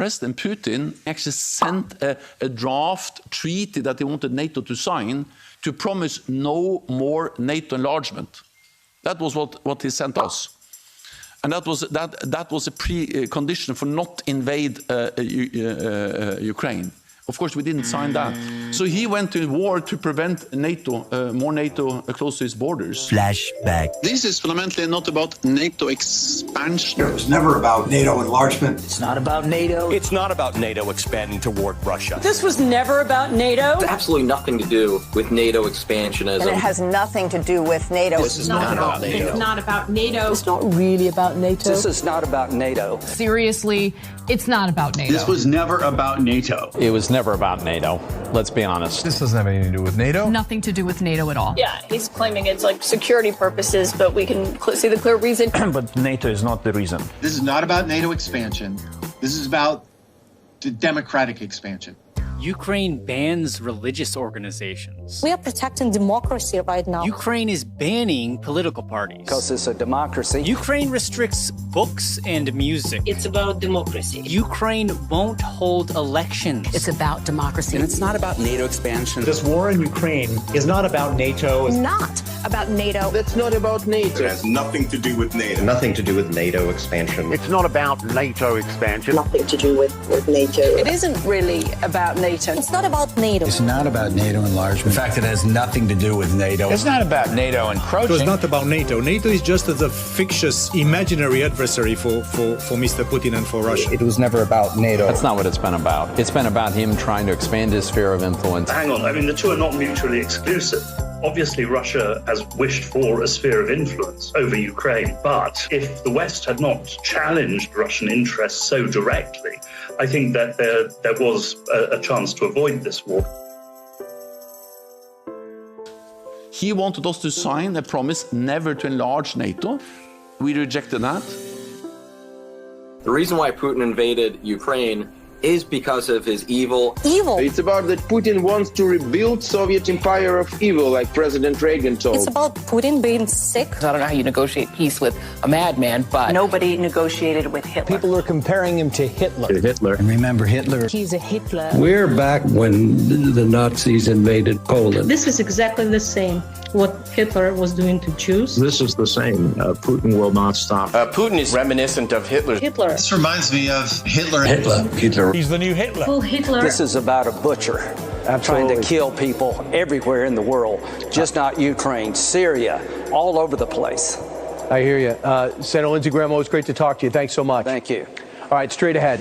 President Putin actually sent a draft treaty that he wanted NATO to sign to promise no more NATO enlargement. That was what he sent us. And that was a precondition for not invade Ukraine. Of course, we didn't sign that. So he went to war to prevent NATO, more NATO close to his borders. Flashback. This is fundamentally not about NATO expansion. It was never about NATO enlargement. It's not about NATO. It's not about NATO expanding toward Russia. This was never about NATO. It's absolutely nothing to do with NATO expansionism. And it has nothing to do with NATO. This is not about NATO. It's not about NATO. It's not really about NATO. This is not about NATO. Seriously, it's not about NATO. This was never about NATO. It was never about NATO. Let's be honest. This doesn't have anything to do with NATO. Nothing to do with NATO at all. Yeah, he's claiming it's like security purposes, but we can see the clear reason. But NATO is not the reason. This is not about NATO expansion. This is about the democratic expansion. Ukraine bans religious organizations. We are protecting democracy right now. Ukraine is banning political parties. Because it's a democracy. Ukraine restricts books and music. It's about democracy. Ukraine won't hold elections. It's about democracy. And it's not about NATO expansion. This war in Ukraine is not about NATO. It's not about NATO. That's not about NATO. It has nothing to do with NATO. Nothing to do with NATO expansion. It's not about NATO expansion. Nothing to do with NATO. It isn't really about NATO. It's not about NATO. It's not about NATO enlargement. In fact, it has nothing to do with NATO. It's not about NATO encroaching. It was not about NATO. NATO is just a fictitious, imaginary adversary for Mr. Putin and for Russia. It was never about NATO. That's not what it's been about. It's been about him trying to expand his sphere of influence. Hang on, I mean, the two are not mutually exclusive. Obviously, Russia has wished for a sphere of influence over Ukraine, but if the West had not challenged Russian interests so directly, I think that there was a chance to avoid this war. He wanted us to sign a promise never to enlarge NATO. We rejected that. The reason why Putin invaded Ukraine is because of his evil. It's about that Putin wants to rebuild Soviet empire of evil, like President Reagan told. It's about Putin being sick. I don't know how you negotiate peace with a madman, but Nobody negotiated with Hitler. People are comparing him to Hitler. And remember Hitler. He's a Hitler. We're back when the Nazis invaded Poland. This is exactly the same what Hitler was doing to Jews. This is the same. Putin will not stop. Putin is reminiscent of Hitler. Hitler. This reminds me of Hitler. Hitler. He's the new Hitler. Full Hitler. This is about a butcher trying to kill people everywhere in the world, just not Ukraine, Syria, all over the place. I hear you. Senator Lindsey Graham, always great to talk to you. Thanks so much. Thank you. All right, straight ahead.